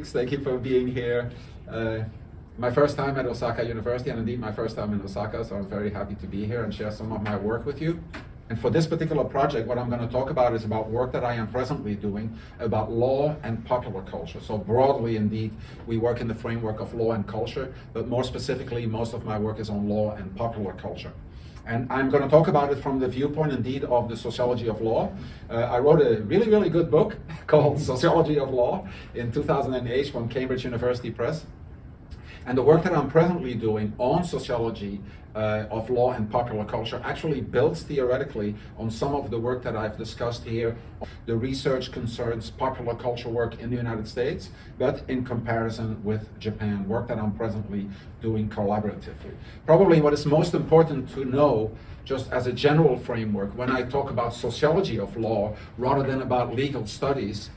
Thank you for being here. My first time at Osaka University, and indeed my first time in Osaka, so I'm very happy to be here and share some of my work with you. And for this particular project, what I'm going to talk about is about work that I am presently doing about law and popular culture. So broadly, indeed, we work in the framework of law and culture, but more specifically, most of my work is on law and popular culture. And I'm going to talk about it from the viewpoint, indeed, of the sociology of law. I wrote a really, really good book called Sociology of Law in 2008 from Cambridge University Press. And the work that I'm presently doing on sociology of law and popular culture actually builds theoretically on some of the work that I've discussed here. The research concerns popular culture work in the United States, but in comparison with Japan, work that I'm presently doing collaboratively. Probably what is most important to know, just as a general framework, when I talk about sociology of law rather than about legal studies,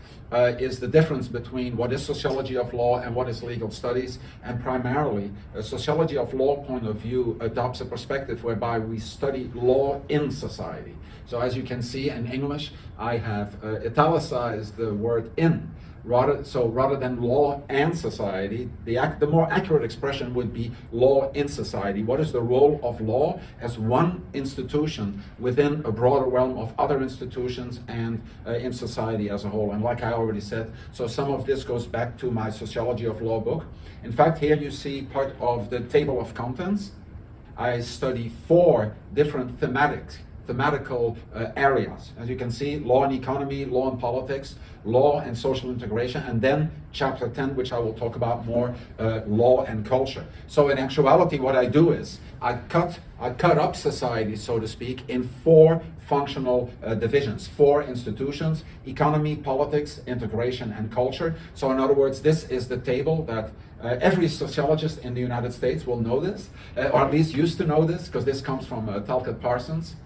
is the difference between what is sociology of law and what is legal studies. And primarily, a sociology of law point of view adopts a perspective whereby we study law in society. So as you can see in English, I have italicized the word in. Rather than law and society, the more accurate expression would be law in society. What is the role of law as one institution within a broader realm of other institutions and in society as a whole? And like I already said, so some of this goes back to my Sociology of Law book. In fact, here you see part of the table of contents. I study 4 different thematical areas. As you can see, law and economy, law and politics, law and social integration, and then chapter 10, which I will talk about more, law and culture. So in actuality, what I do is I cut up society, so to speak, in 4 functional divisions, 4 institutions: economy, politics, integration, and culture. So in other words, this is the table that every sociologist in the United States will know this, or at least used to know this, because this comes from Talcott Parsons,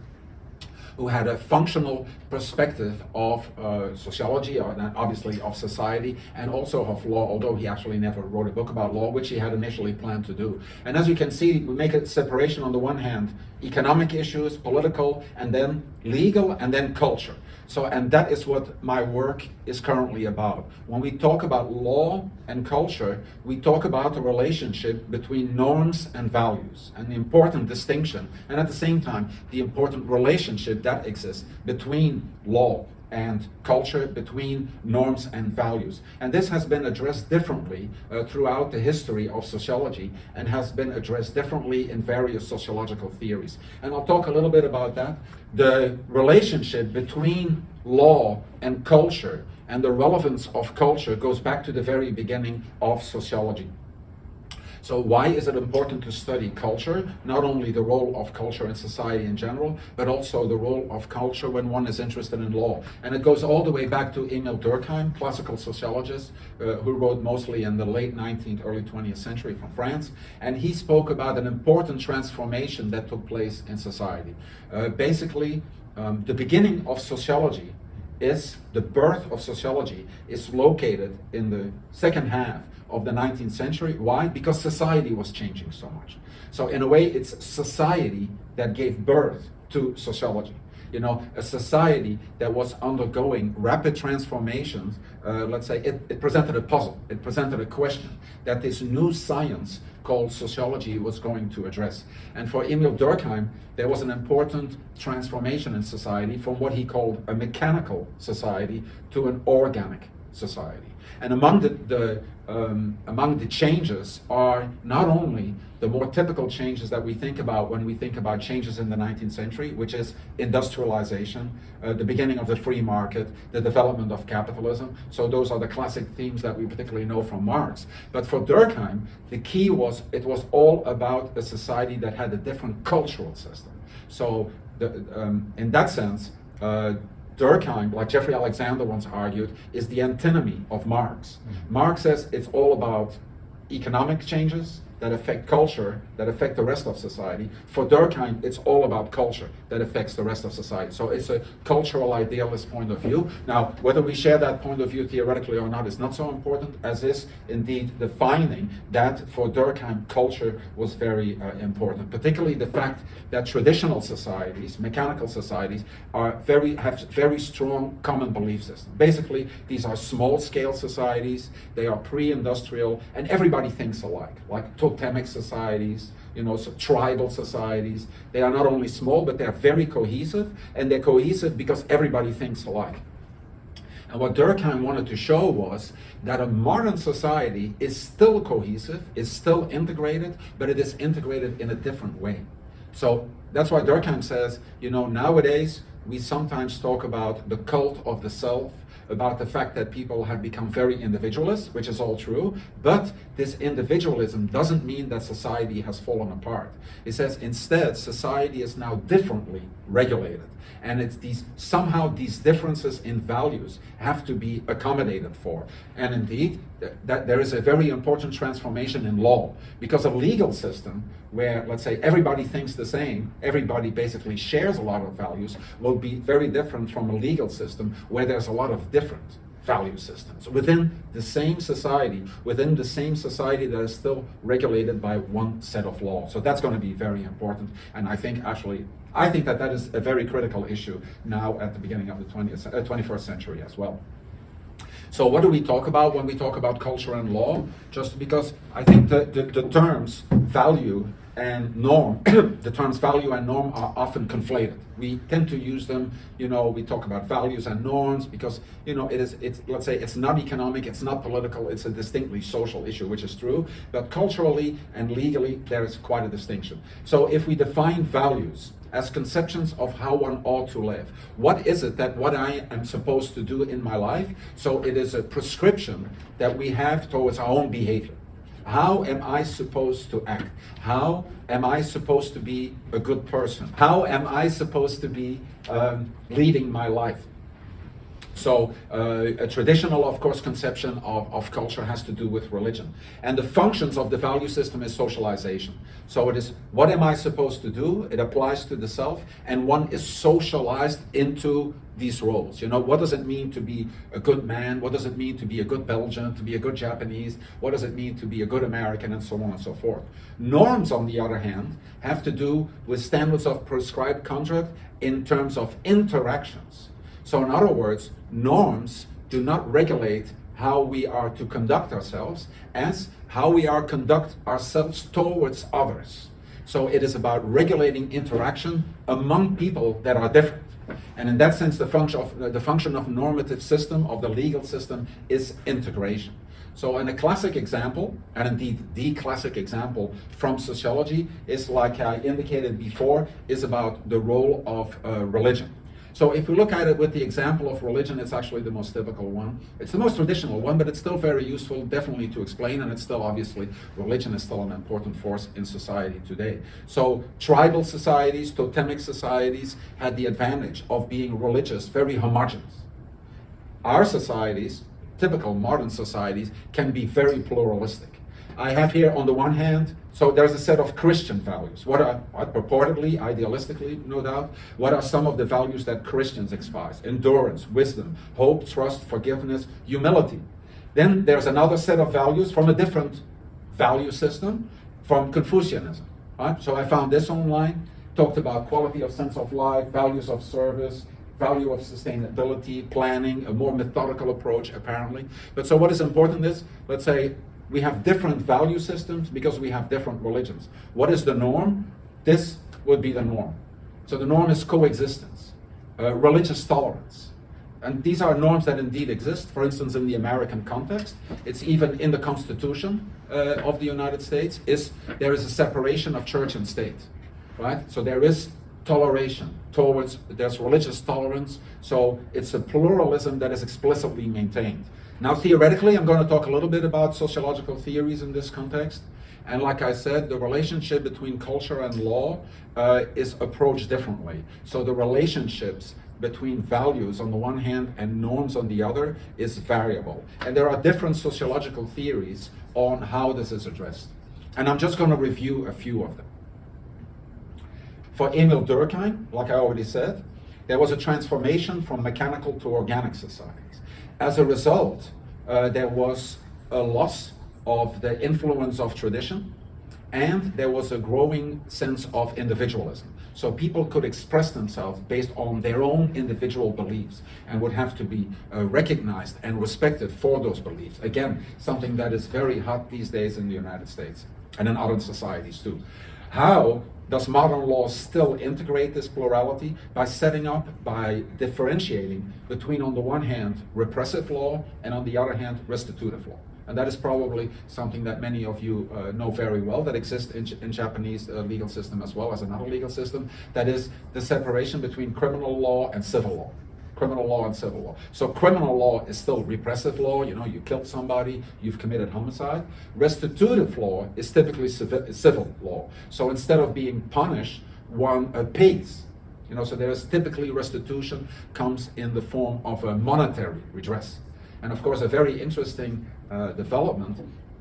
who had a functional perspective of sociology, or obviously of society, and also of law, although he actually never wrote a book about law, which he had initially planned to do. And as you can see, we make a separation on the one hand, economic issues, political, and then legal, and then culture. So, and that is what my work is currently about. When we talk about law and culture, we talk about the relationship between norms and values, and the important distinction, and at the same time, the important relationship that exists between law and culture, between norms and values. And this has been addressed differently throughout the history of sociology, and has been addressed differently in various sociological theories. And I'll talk a little bit about that. The relationship between law and culture, and the relevance of culture, goes back to the very beginning of sociology. So why is it important to study culture? Not only the role of culture in society in general, but also the role of culture when one is interested in law. And it goes all the way back to Emile Durkheim, classical sociologist, who wrote mostly in the late 19th, early 20th century from France. And he spoke about an important transformation that took place in society. Basically, the beginning of sociology is, the birth of sociology is located in the second half of the 19th century. Why? Because society was changing so much. So in a way, it's society that gave birth to sociology. You know, a society that was undergoing rapid transformations, let's say, it presented a puzzle, it presented a question that this new science called sociology was going to address. And for Emile Durkheim, there was an important transformation in society from what he called a mechanical society to an organic society. And among the changes are not only the more typical changes that we think about when we think about changes in the 19th century, which is industrialization, the beginning of the free market, the development of capitalism. So those are the classic themes that we particularly know from Marx. But for Durkheim, the key was, it was all about a society that had a different cultural system. So in that sense, Durkheim, like Jeffrey Alexander once argued, is the antinomy of Marx. Marx says it's all about economic changes, that affect culture, that affect the rest of society. For Durkheim, it's all about culture that affects the rest of society. So it's a cultural idealist point of view. Now, whether we share that point of view theoretically or not is not so important as is indeed the finding that for Durkheim, culture was very important. Particularly the fact that traditional societies, mechanical societies, have very strong common belief systems. Basically, these are small-scale societies, they are pre-industrial, and everybody thinks alike, like totemic societies, so tribal societies. They are not only small, but they're very cohesive, and they're cohesive because everybody thinks alike. And what Durkheim wanted to show was that a modern society is still cohesive, is still integrated, but it is integrated in a different way. So that's why Durkheim says, nowadays we sometimes talk about the cult of the self, about the fact that people have become very individualist, which is all true, but this individualism doesn't mean that society has fallen apart. It says instead society is now differently regulated, and it's somehow these differences in values have to be accommodated for. And indeed, that there is a very important transformation in law, because a legal system where, let's say, everybody thinks the same, everybody basically shares a lot of values, will be very different from a legal system where there's a lot of different value systems within the same society that is still regulated by one set of laws. So that's going to be very important, and I think that is a very critical issue now at the beginning of the 21st century as well. So what do we talk about when we talk about culture and law? Just because I think the terms value and norm, the terms value and norm are often conflated. We tend to use them, we talk about values and norms because, let's say it's not economic, it's not political, it's a distinctly social issue, which is true, but culturally and legally there is quite a distinction. So if we define values as conceptions of how one ought to live, what is it that what I am supposed to do in my life? So it is a prescription that we have towards our own behavior. How am I supposed to act? How am I supposed to be a good person? How am I supposed to be leading my life? So a traditional, of course, conception of culture has to do with religion. And the functions of the value system is socialization. So it is, what am I supposed to do? It applies to the self, and one is socialized into these roles. What does it mean to be a good man? What does it mean to be a good Belgian, to be a good Japanese? What does it mean to be a good American, and so on and so forth? Norms, on the other hand, have to do with standards of prescribed conduct in terms of interactions. So in other words, norms do not regulate how we are to conduct ourselves as how we are conduct ourselves towards others. So it is about regulating interaction among people that are different. And in that sense, the function of normative system, of the legal system, is integration. So in a classic example, and indeed the classic example from sociology, is, like I indicated before, is about the role of religion. So if we look at it with the example of religion, it's actually the most typical one. It's the most traditional one, but it's still very useful, definitely, to explain, and it's still, obviously, religion is still an important force in society today. So tribal societies, totemic societies had the advantage of being religious, very homogeneous. Our societies, typical modern societies, can be very pluralistic. I have here, on the one hand, so there's a set of Christian values. What are purportedly, idealistically, no doubt, what are some of the values that Christians espouse? Endurance, wisdom, hope, trust, forgiveness, humility. Then there's another set of values from a different value system, from Confucianism. Right? So I found this online, talked about quality of sense of life, values of service, value of sustainability, planning, a more methodical approach, apparently. But so what is important is, let's say, we have different value systems because we have different religions. What is the norm? This would be the norm. So the norm is coexistence, religious tolerance. And these are norms that indeed exist. For instance, in the American context, it's even in the Constitution of the United States, there is a separation of church and state, right? So there is toleration there's religious tolerance, so it's a pluralism that is explicitly maintained. Now, theoretically, I'm going to talk a little bit about sociological theories in this context. And like I said, the relationship between culture and law is approached differently. So the relationships between values on the one hand and norms on the other is variable. And there are different sociological theories on how this is addressed. And I'm just going to review a few of them. For Emil Durkheim, like I already said, there was a transformation from mechanical to organic societies. As a result, there was a loss of the influence of tradition, and there was a growing sense of individualism. So people could express themselves based on their own individual beliefs and would have to be recognized and respected for those beliefs. Again, something that is very hot these days in the United States and in other societies too. How does modern law still integrate this plurality? By differentiating between, on the one hand, repressive law, and on the other hand, restitutive law. And that is probably something that many of you know very well, that exists in Japanese legal system as well as another legal system. That is the separation between criminal law and civil law. Criminal law and civil law. So criminal law is still repressive law. You know, you killed somebody, you've committed homicide. Restitutive law is typically civil law. So instead of being punished, one pays. You know, so there's typically restitution comes in the form of a monetary redress. And of course, a very interesting development.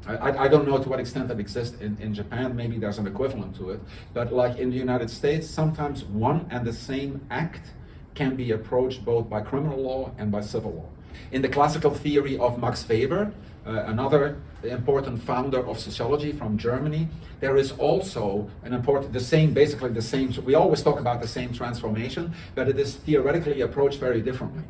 I don't know to what extent that exists in Japan. Maybe there's an equivalent to it. But like in the United States, sometimes one and the same act can be approached both by criminal law and by civil law. In the classical theory of Max Weber, another important founder of sociology from Germany, there is also an important, basically the same, we always talk about the same transformation, but it is theoretically approached very differently.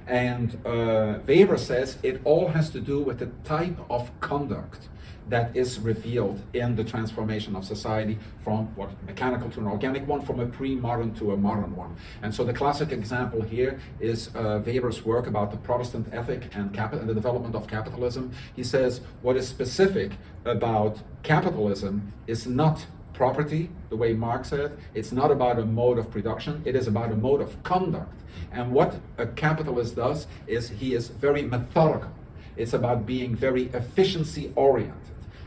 And Weber says it all has to do with the type of conduct that is revealed in the transformation of society from what mechanical to an organic one, from a pre-modern to a modern one. And so the classic example here is Weber's work about the Protestant ethic and the development of capitalism. He says what is specific about capitalism is not property, the way Marx said. It's not about a mode of production, it is about a mode of conduct. And what a capitalist does is he is very methodical. It's about being very efficiency oriented.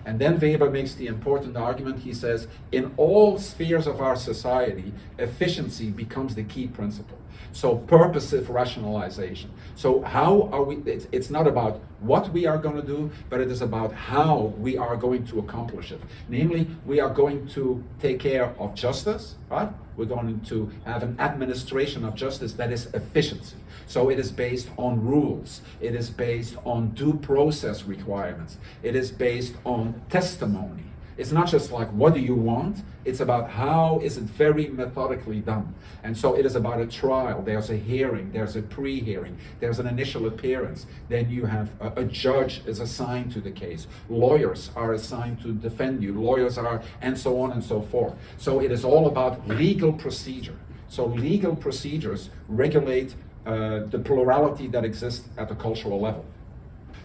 And then Weber makes the important argument. He says, in all spheres of our society, efficiency becomes the key principle. So purposive rationalization. So how are we, it's not about what we are going to do, but it is about how we are going to accomplish it. Namely, we are going to take care of justice, right? We're going to have an administration of justice that is efficiency. So it is based on rules. It is based on due process requirements. It is based on testimony. It's not just like, what do you want? It's about how is it very methodically done. And so it is about a trial. There's a hearing, there's a pre-hearing, there's an initial appearance. Then you have a judge is assigned to the case. Lawyers are assigned to defend you. Lawyers are, and so on and so forth. So it is all about legal procedure. So legal procedures regulate the plurality that exists at the cultural level.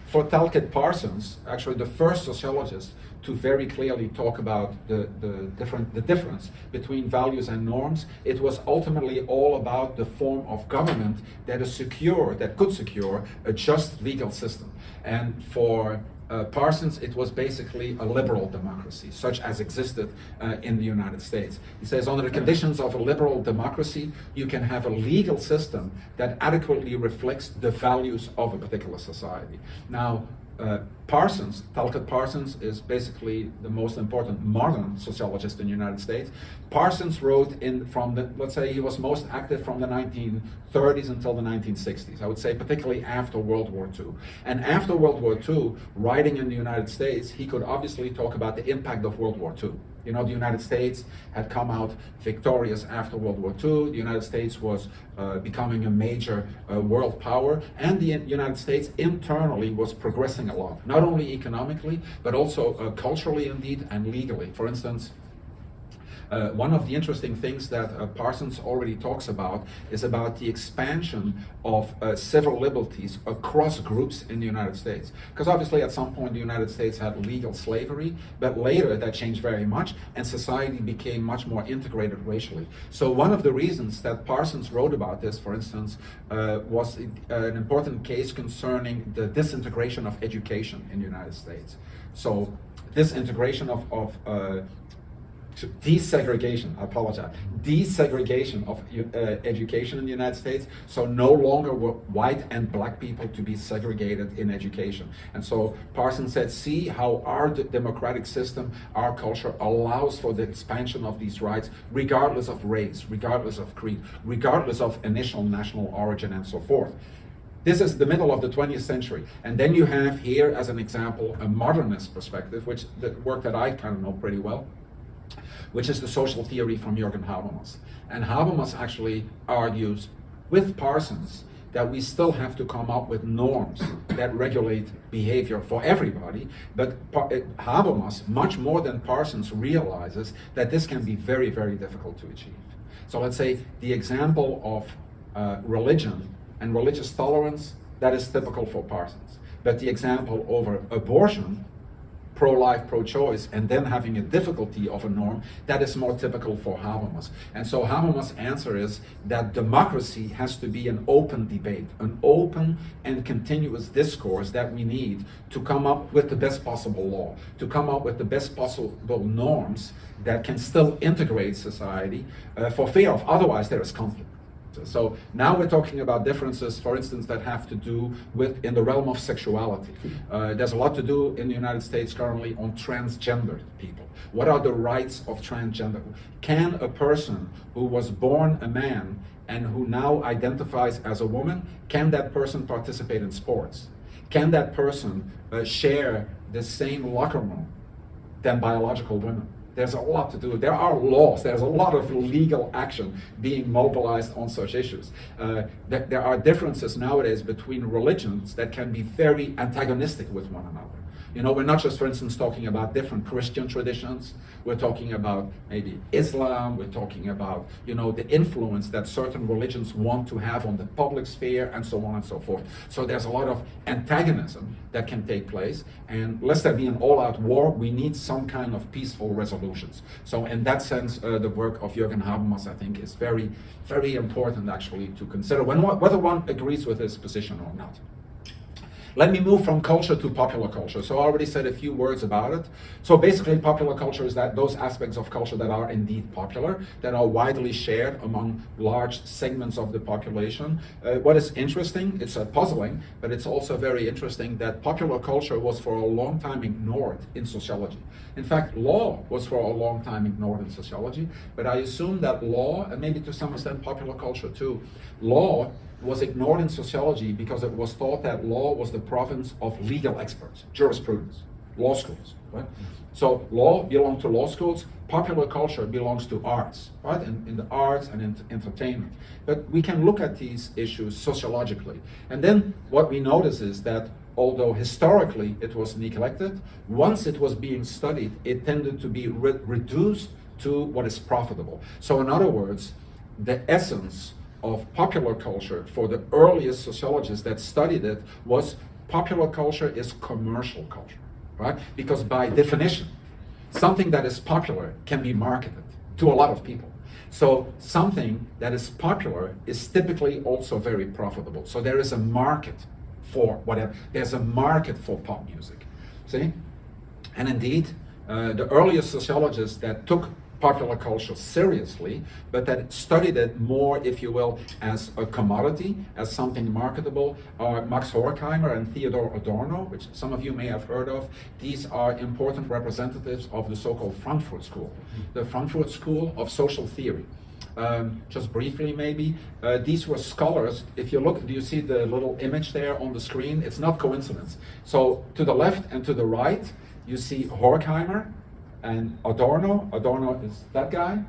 For Talcott Parsons, actually the first sociologist to very clearly talk about the difference between values and norms, it was ultimately all about the form of government that could secure a just legal system. And for Parsons, it was basically a liberal democracy, such as existed in the United States. He says, under the conditions of a liberal democracy, you can have a legal system that adequately reflects the values of a particular society. Now, Talcott Parsons is basically the most important modern sociologist in the United States. Parsons wrote let's say he was most active from the 1930s until the 1960s. I would say particularly after World War II. And after World War II, writing in the United States, he could obviously talk about the impact of World War II. You know, the United States had come out victorious after World War II. The United States was becoming a major world power, and the United States internally was progressing a lot, not only economically, but also culturally indeed, and legally. For instance, one of the interesting things that Parsons already talks about is about the expansion of civil liberties across groups in the United States. Because obviously at some point the United States had legal slavery, but later that changed very much and society became much more integrated racially. So one of the reasons that Parsons wrote about this, for instance, was an important case concerning the disintegration of education in the United States. So disintegration of desegregation, I apologize, desegregation of education in the United States, so no longer were white and black people to be segregated in education. And so Parsons said, see how our democratic system, our culture allows for the expansion of these rights regardless of race, regardless of creed, regardless of initial national origin and so forth. This is the middle of the 20th century. And then you have here, as an example, a modernist perspective, which the work that I kind of know pretty well, which is the social theory from Jürgen Habermas. And Habermas actually argues with Parsons that we still have to come up with norms that regulate behavior for everybody, but Habermas, much more than Parsons, realizes that this can be very, very difficult to achieve. So let's say the example of religion and religious tolerance, that is typical for Parsons. But the example over abortion, pro-life, pro-choice, and then having a difficulty of a norm, that is more typical for Habermas. And so Habermas' answer is that democracy has to be an open debate, an open and continuous discourse that we need to come up with the best possible law, to come up with the best possible norms that can still integrate society, for fear of otherwise there is conflict. So now we're talking about differences, for instance, that have to do with in the realm of sexuality. There's a lot to do in the United States currently on transgender people. What are the rights of transgender? Can a person who was born a man and who now identifies as a woman, can that person participate in sports? Can that person share the same locker room than biological women? There's a lot to do. There are laws. There's a lot of legal action being mobilized on such issues. There are differences nowadays between religions that can be very antagonistic with one another. You know, we're not just, for instance, talking about different Christian traditions. We're talking about maybe Islam. We're talking about, you know, the influence that certain religions want to have on the public sphere and so on and so forth. So there's a lot of antagonism that can take place. And lest there be an all-out war, we need some kind of peaceful resolutions. So in that sense, the work of Jürgen Habermas, I think, is very, very important actually to consider whether one agrees with his position or not. Let me move from culture to popular culture. So I already said a few words about it. So basically popular culture is that those aspects of culture that are indeed popular, that are widely shared among large segments of the population. What is interesting, it's puzzling, but it's also very interesting that popular culture was for a long time ignored in sociology. In fact, law was for a long time ignored in sociology, but I assume that law, and maybe to some extent popular culture too, law was ignored in sociology because it was thought that law was the province of legal experts, jurisprudence, law schools, right? So law belonged to law schools, popular culture belongs to arts, right? In the arts and in entertainment. But we can look at these issues sociologically. And then what we notice is that although historically it was neglected, once it was being studied, it tended to be reduced to what is profitable. So in other words, the essence of popular culture for the earliest sociologists that studied it was popular culture is commercial culture, right? Because by definition, something that is popular can be marketed to a lot of people. So something that is popular is typically also very profitable. So there is a market for whatever, there's a market for pop music, see? And indeed, the earliest sociologists that took popular culture seriously, but that studied it more, if you will, as a commodity, as something marketable, are Max Horkheimer and Theodor Adorno, which some of you may have heard of. These are important representatives of the so-called Frankfurt School, the Frankfurt School of Social Theory. Just briefly maybe, these were scholars. If you look, do you see the little image there on the screen? It's not coincidence. So to the left and to the right, you see Horkheimer and Adorno. Adorno is that guy.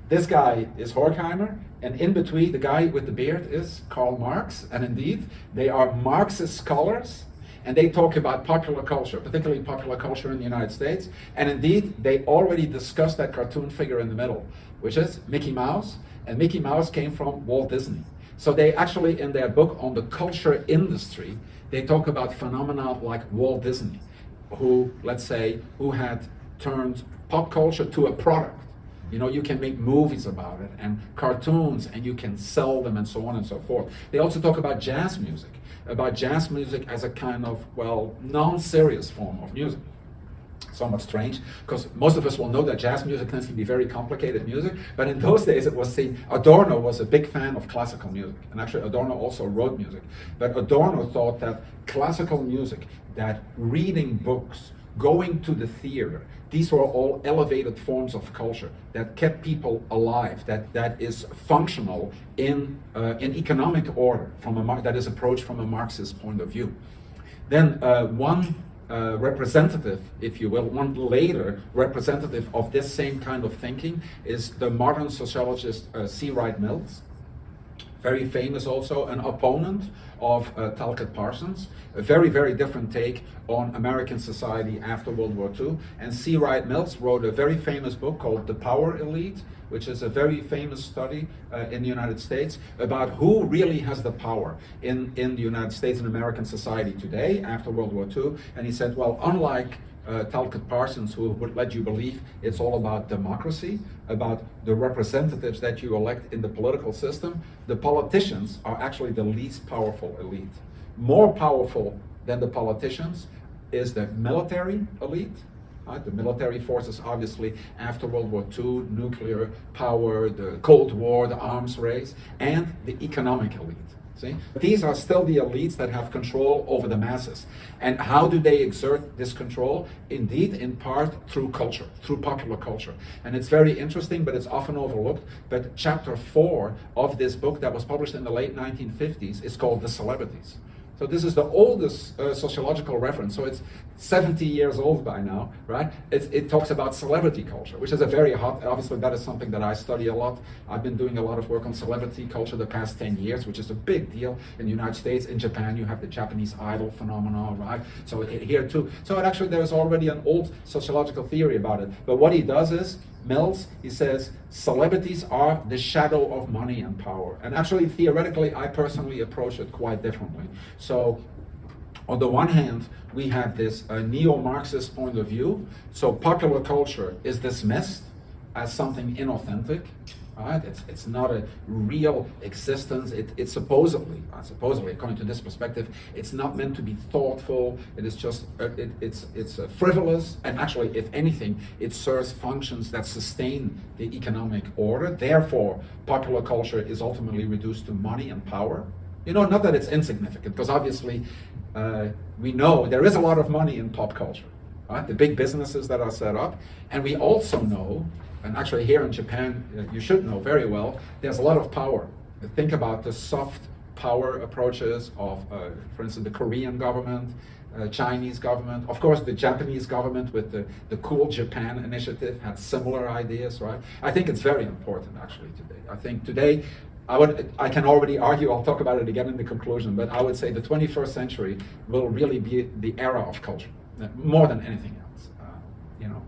This guy is Horkheimer. And in between, the guy with the beard is Karl Marx. And indeed, they are Marxist scholars. And they talk about popular culture, particularly popular culture in the United States. And indeed, they already discussed that cartoon figure in the middle, which is Mickey Mouse. And Mickey Mouse came from Walt Disney. So they actually, in their book on the culture industry, they talk about phenomena like Walt Disney, who, let's say, who had turned pop culture to a product. You know, you can make movies about it and cartoons and you can sell them and so on and so forth. They also talk about jazz music as a kind of, well, non-serious form of music. Somewhat strange, because most of us will know that jazz music tends to be very complicated music, but in those days it was seen. Adorno was a big fan of classical music, and actually Adorno also wrote music. But Adorno thought that classical music, that reading books, going to the theater, these were all elevated forms of culture that kept people alive, that is functional in economic order, that is approached from a Marxist point of view. Then one representative, if you will, one later representative of this same kind of thinking is the modern sociologist C. Wright Mills, very famous also, an opponent of Talcott Parsons, a very, very different take on American society after World War II. And C. Wright Mills wrote a very famous book called The Power Elite, which is a very famous study in the United States about who really has the power in the United States and American society today after World War II. And he said, well, unlike Talcott Parsons, who would let you believe it's all about democracy, about the representatives that you elect in the political system, the politicians are actually the least powerful elite. More powerful than the politicians is the military elite. The military forces, obviously, after World War II, nuclear power, the Cold War, the arms race, and the economic elite. See? These are still the elites that have control over the masses. And how do they exert this control? Indeed, in part through culture, through popular culture. And it's very interesting, but it's often overlooked. But chapter 4 of this book that was published in the late 1950s is called The Celebrities. So this is the oldest sociological reference. So it's 70 years old by now, right? It talks about celebrity culture, which is a very hot, obviously that is something that I study a lot. I've been doing a lot of work on celebrity culture the past 10 years, which is a big deal in the United States. In Japan, you have the Japanese idol phenomenon, right? So here too. So actually there's already an old sociological theory about it. But what he does is, Mills, he says, celebrities are the shadow of money and power. And actually, theoretically, I personally approach it quite differently. So, on the one hand, we have this neo-Marxist point of view. So, popular culture is dismissed as something inauthentic. Right? It's not a real existence. It's supposedly, according to this perspective, it's not meant to be thoughtful. It is just, it's frivolous. And actually, if anything, it serves functions that sustain the economic order. Therefore, popular culture is ultimately reduced to money and power. You know, not that it's insignificant, because obviously we know there is a lot of money in pop culture. Right? The big businesses that are set up. And we also know, and actually here in Japan, you should know very well, there's a lot of power. Think about the soft power approaches of, for instance, the Korean government, Chinese government. Of course, the Japanese government with the Cool Japan initiative had similar ideas, right? I think it's very important actually today. I think today, I can already argue, I'll talk about it again in the conclusion, but I would say the 21st century will really be the era of culture, more than anything else, you know.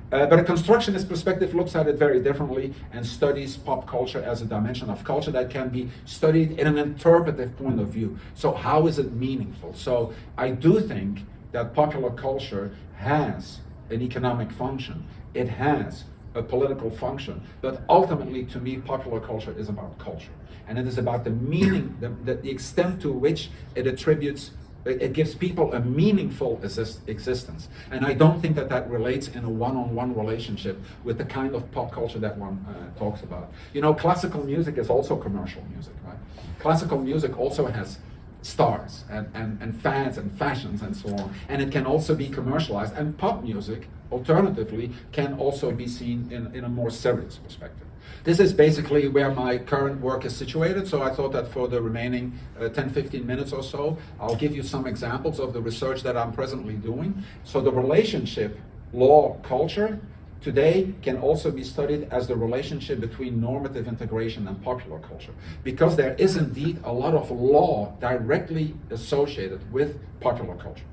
But a constructionist perspective looks at it very differently and studies pop culture as a dimension of culture that can be studied in an interpretive point of view. So how is it meaningful? So I do think that popular culture has an economic function. It has a political function. But ultimately, to me, popular culture is about culture. And it is about the meaning, the extent to which it attributes it gives people a meaningful existence. And I don't think that relates in a one-on-one relationship with the kind of pop culture that one talks about. You know, classical music is also commercial music, right? Classical music also has stars and fads and fashions and so on. And it can also be commercialized. And pop music, alternatively, can also be seen in a more serious perspective. This is basically where my current work is situated, so I thought that for the remaining 10-15 minutes or so, I'll give you some examples of the research that I'm presently doing. So the relationship law-culture today can also be studied as the relationship between normative integration and popular culture, because there is indeed a lot of law directly associated with popular culture.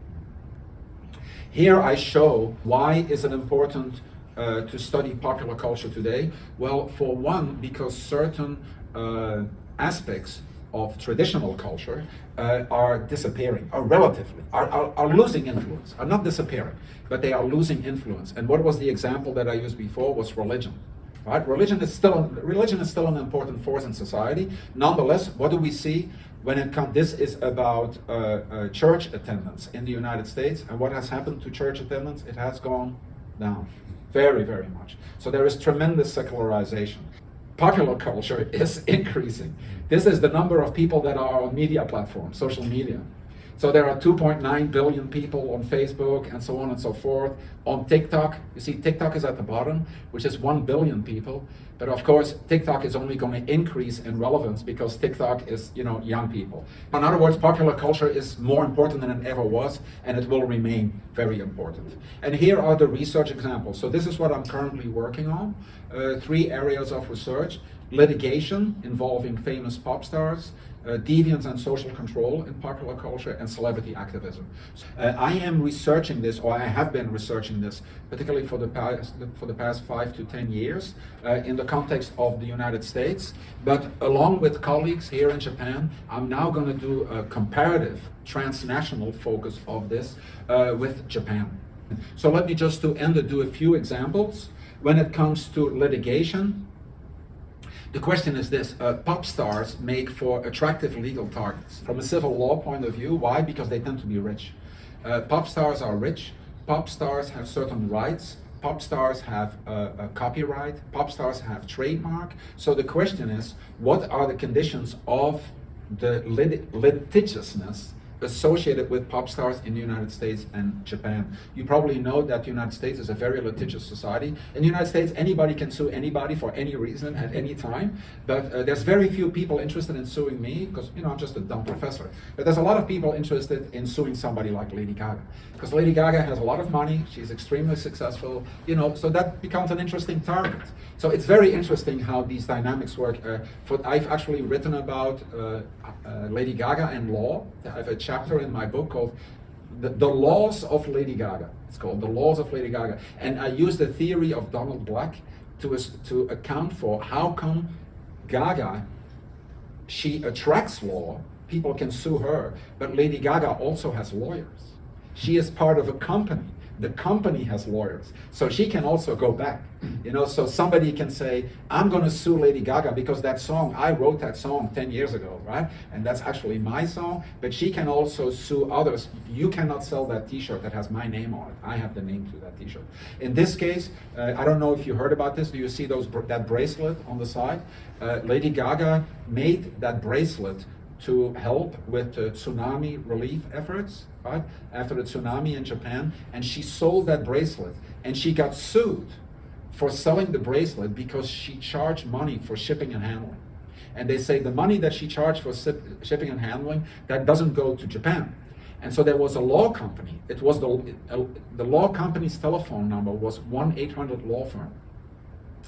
Here I show why is it important to study popular culture today. Well, for one, because certain aspects of traditional culture are disappearing, or relatively, are losing influence, are not disappearing, but they are losing influence. And what was the example that I used before was religion. Right? Religion is still an important force in society. Nonetheless, what do we see? This is about church attendance in the United States, and what has happened to church attendance? It has gone down very, very much. So there is tremendous secularization. Popular culture is increasing. This is the number of people that are on media platforms, social media. So there are 2.9 billion people on Facebook and so on and so forth. On TikTok, you see TikTok is at the bottom, which is 1 billion people. But of course, TikTok is only going to increase in relevance because TikTok is, young people. In other words, popular culture is more important than it ever was, and it will remain very important. And here are the research examples. So this is what I'm currently working on. 3 areas of research: litigation involving famous pop stars, deviance and social control in popular culture, and celebrity activism. I am researching this, or I have been researching this, particularly for the past 5 to 10 years in the context of the United States. But along with colleagues here in Japan, I'm now going to do a comparative transnational focus of this with Japan. So let me just to end it do a few examples. When it comes to litigation, the question is this: pop stars make for attractive legal targets. From a civil law point of view, why? Because they tend to be rich. Pop stars are rich. Pop stars have certain rights. Pop stars have a copyright. Pop stars have trademark. So the question is, what are the conditions of the litigiousness associated with pop stars in the United States and Japan? You probably know that the United States is a very litigious society. In the United States, anybody can sue anybody for any reason at any time, but there's very few people interested in suing me because, I'm just a dumb professor. But there's a lot of people interested in suing somebody like Lady Gaga, because Lady Gaga has a lot of money, she's extremely successful, so that becomes an interesting target. So it's very interesting how these dynamics work. I've actually written about Lady Gaga and law. I have a chapter in my book called The Laws of Lady Gaga. It's called The Laws of Lady Gaga. And I use the theory of Donald Black to account for how come Gaga, she attracts law, people can sue her, but Lady Gaga also has lawyers. She is part of a company. The company has lawyers, so she can also go back. So somebody can say, I'm going to sue Lady Gaga because I wrote that song 10 years ago, right? And that's actually my song, but she can also sue others. You cannot sell that t-shirt that has my name on it. I have the name to that t-shirt. In this case, I don't know if you heard about this. Do you see that bracelet on the side? Lady Gaga made that bracelet to help with the tsunami relief efforts, right? After the tsunami in Japan, and she sold that bracelet, and she got sued for selling the bracelet because she charged money for shipping and handling. And they say the money that she charged for shipping and handling, that doesn't go to Japan. And so there was a law company. It was the law company's telephone number was 1-800 law firm.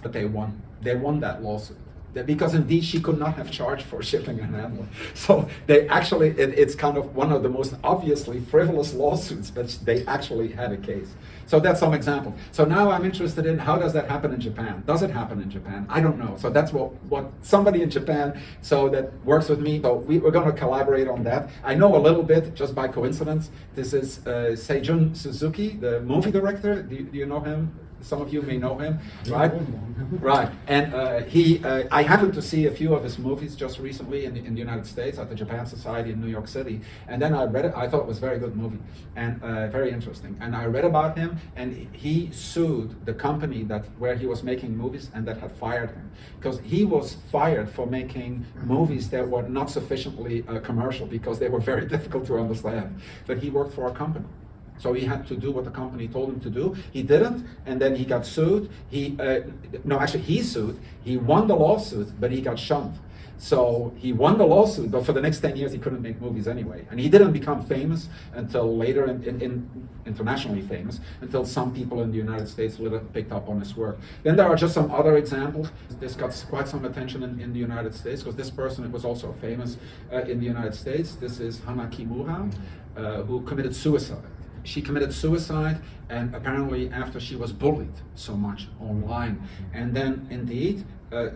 But they won. They won that lawsuit. Because indeed she could not have charged for shipping and handling. So they actually, it's kind of one of the most obviously frivolous lawsuits, but they actually had a case. So that's some example. So now I'm interested in how does that happen in Japan? Does it happen in Japan? I don't know. So that's what somebody in Japan, that works with me, so we're going to collaborate on that. I know a little bit just by coincidence. This is Seijun Suzuki, the movie director. Do you know him? Some of you may know him, right? Right. And I happened to see a few of his movies just recently in the United States at the Japan Society in New York City. And then I read it. I thought it was a very good movie and very interesting. And I read about him, and he sued the company where he was making movies and that had fired him. Because he was fired for making movies that were not sufficiently commercial because they were very difficult to understand. But he worked for a company. So he had to do what the company told him to do. He didn't, and then he got sued. He sued. He won the lawsuit, but he got shunned. So he won the lawsuit, but for the next 10 years he couldn't make movies anyway. And he didn't become famous until later, internationally famous, until some people in the United States picked up on his work. Then there are just some other examples. This got quite some attention in the United States, because this person was also famous in the United States. This is Hana Kimura, who committed suicide. She committed suicide, and apparently after she was bullied so much online. And then indeed, a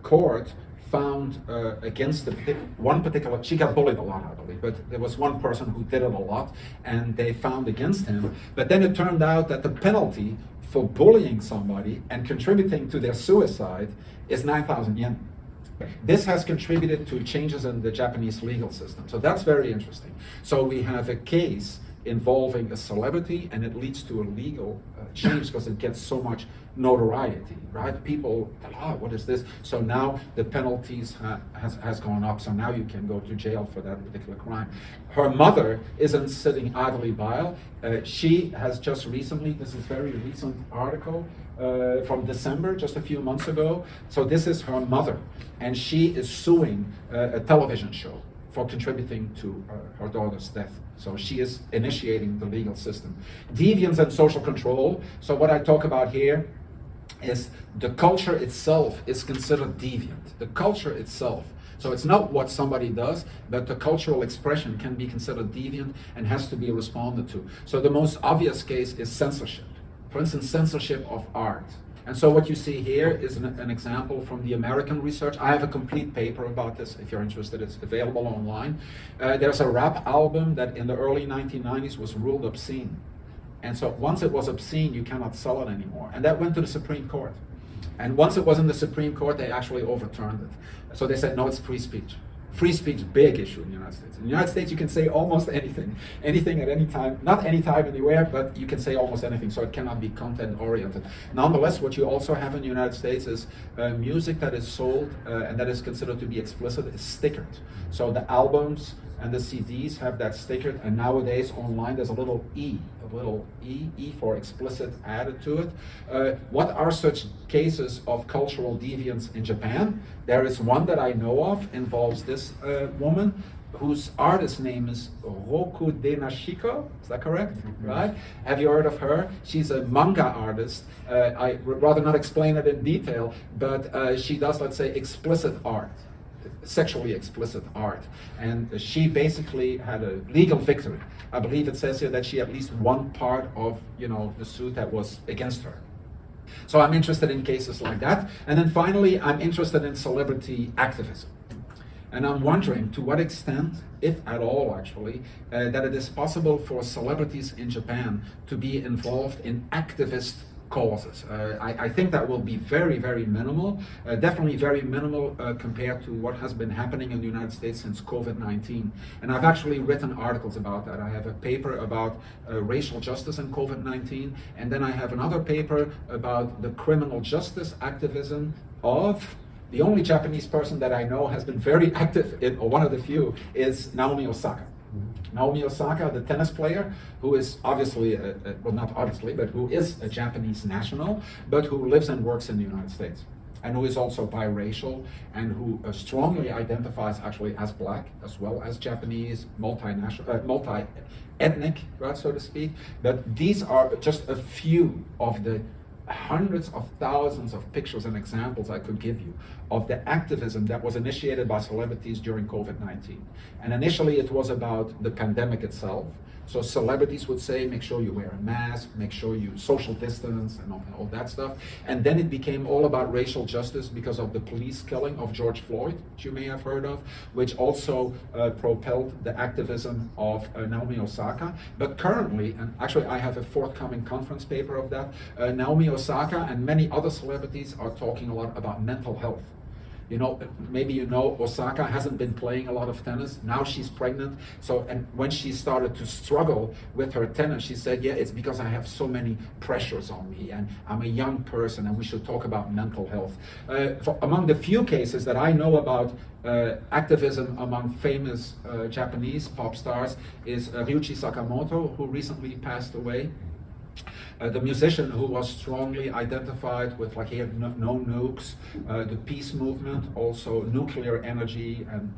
court found against one particular, she got bullied a lot, I believe, but there was one person who did it a lot, and they found against him. But then it turned out that the penalty for bullying somebody and contributing to their suicide is 9,000 yen. This has contributed to changes in the Japanese legal system. So that's very interesting. So we have a case involving a celebrity, and it leads to a legal change because it gets so much notoriety, right? People, what is this? So now the penalties has gone up. So now you can go to jail for that particular crime. Her mother isn't sitting idly by. She has just recently, this is a very recent article from December, just a few months ago. So this is her mother, and she is suing a television show for contributing to her daughter's death. So she is initiating the legal system. Deviance and social control. So what I talk about here is the culture itself is considered deviant. The culture itself. So it's not what somebody does, but the cultural expression can be considered deviant and has to be responded to. So the most obvious case is censorship. For instance, censorship of art. And so what you see here is an example from the American research. I have a complete paper about this. If you're interested, it's available online. There's a rap album that in the early 1990s was ruled obscene. And so once it was obscene, you cannot sell it anymore. And that went to the Supreme Court. And once it was in the Supreme Court, they actually overturned it. So they said, no, it's free speech. Free speech, big issue in the United States. In the United States, you can say almost anything. Anything at any time, not any time, anywhere, but you can say almost anything, so it cannot be content-oriented. Nonetheless, what you also have in the United States is music that is sold and that is considered to be explicit is stickered. So the albums and the CDs have that stickered, and nowadays online there's a little E for explicit added to it. What are such cases of cultural deviance in Japan? There is one that I know of, involves this woman whose artist name is Rokude Nashiko, is that correct? Right? Have you heard of her? She's a manga artist. I would rather not explain it in detail, but she does, let's say, explicit art. Sexually explicit art, and she basically had a legal victory. I believe it says here that she at least won part of the suit that was against her. So I'm interested in cases like that. And then finally, I'm interested in celebrity activism. And I'm wondering to what extent, if at all actually, that it is possible for celebrities in Japan to be involved in activist causes. I think that will be very, very minimal, definitely very minimal compared to what has been happening in the United States since COVID-19. And I've actually written articles about that. I have a paper about racial justice and COVID-19, and then I have another paper about the criminal justice activism of the only Japanese person that I know has been very active in, or one of the few, is Naomi Osaka. Naomi Osaka, the tennis player, who is obviously, well not obviously, but who is a Japanese national, but who lives and works in the United States, and who is also biracial, and who strongly identifies actually as black, as well as Japanese, multi-ethnic, right, so to speak. But these are just a few of the hundreds of thousands of pictures and examples I could give you of the activism that was initiated by celebrities during COVID-19. And initially it was about the pandemic itself. So celebrities would say, make sure you wear a mask, make sure you social distance and all that stuff. And then it became all about racial justice because of the police killing of George Floyd, which you may have heard of, which also propelled the activism of Naomi Osaka. But currently, and actually I have a forthcoming conference paper of that, Naomi Osaka and many other celebrities are talking a lot about mental health. Maybe Osaka hasn't been playing a lot of tennis. Now she's pregnant. So, and when she started to struggle with her tennis, she said, yeah, it's because I have so many pressures on me, and I'm a young person, and we should talk about mental health. Among the few cases that I know about activism among famous Japanese pop stars is Ryuichi Sakamoto, who recently passed away. The musician who was strongly identified with, like, he had no nukes, the peace movement, also nuclear energy, and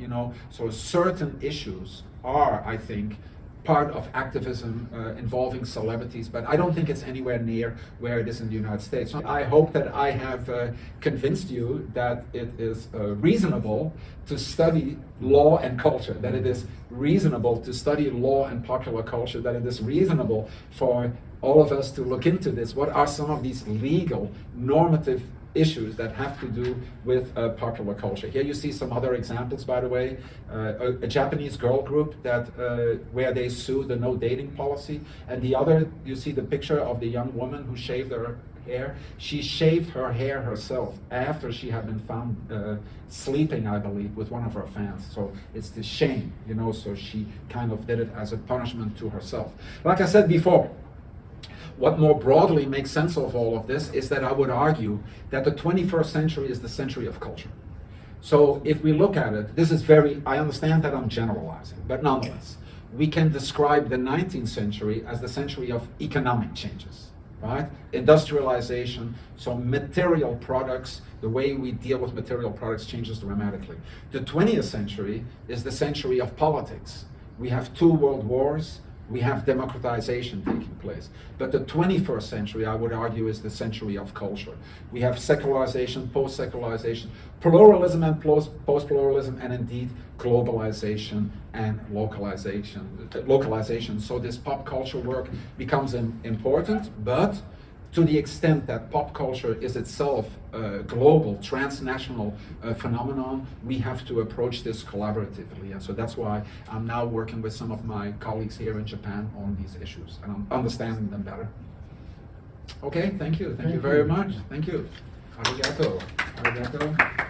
so certain issues are, I think, part of activism involving celebrities, but I don't think it's anywhere near where it is in the United States. So I hope that I have convinced you that it is reasonable to study law and culture, that it is reasonable to study law and popular culture, that it is reasonable for all of us to look into this. What are some of these legal, normative issues that have to do with popular culture. Here you see some other examples, by the way. A Japanese girl group that where they sue the no dating policy, and the other, you see the picture of the young woman who shaved her hair. She shaved her hair herself after she had been found sleeping, I believe, with one of her fans. So it's the shame, you know, so she kind of did it as a punishment to herself. Like I said before, what more broadly makes sense of all of this is that I would argue that the 21st century is the century of culture. So if we look at it, this is I understand that I'm generalizing, but nonetheless, we can describe the 19th century as the century of economic changes. Right? Industrialization, so material products, the way we deal with material products changes dramatically. The 20th century is the century of politics. We have 2 world wars, we have democratization taking place. But the 21st century, I would argue, is the century of culture. We have secularization, post-secularization, pluralism and post-pluralism, and indeed globalization and localization. So this pop culture work becomes important, but to the extent that pop culture is itself a global, transnational phenomenon, we have to approach this collaboratively. And so that's why I'm now working with some of my colleagues here in Japan on these issues, and I'm understanding them better. Okay, thank you. Thank you very much. Thank you. Arigato. Arigato.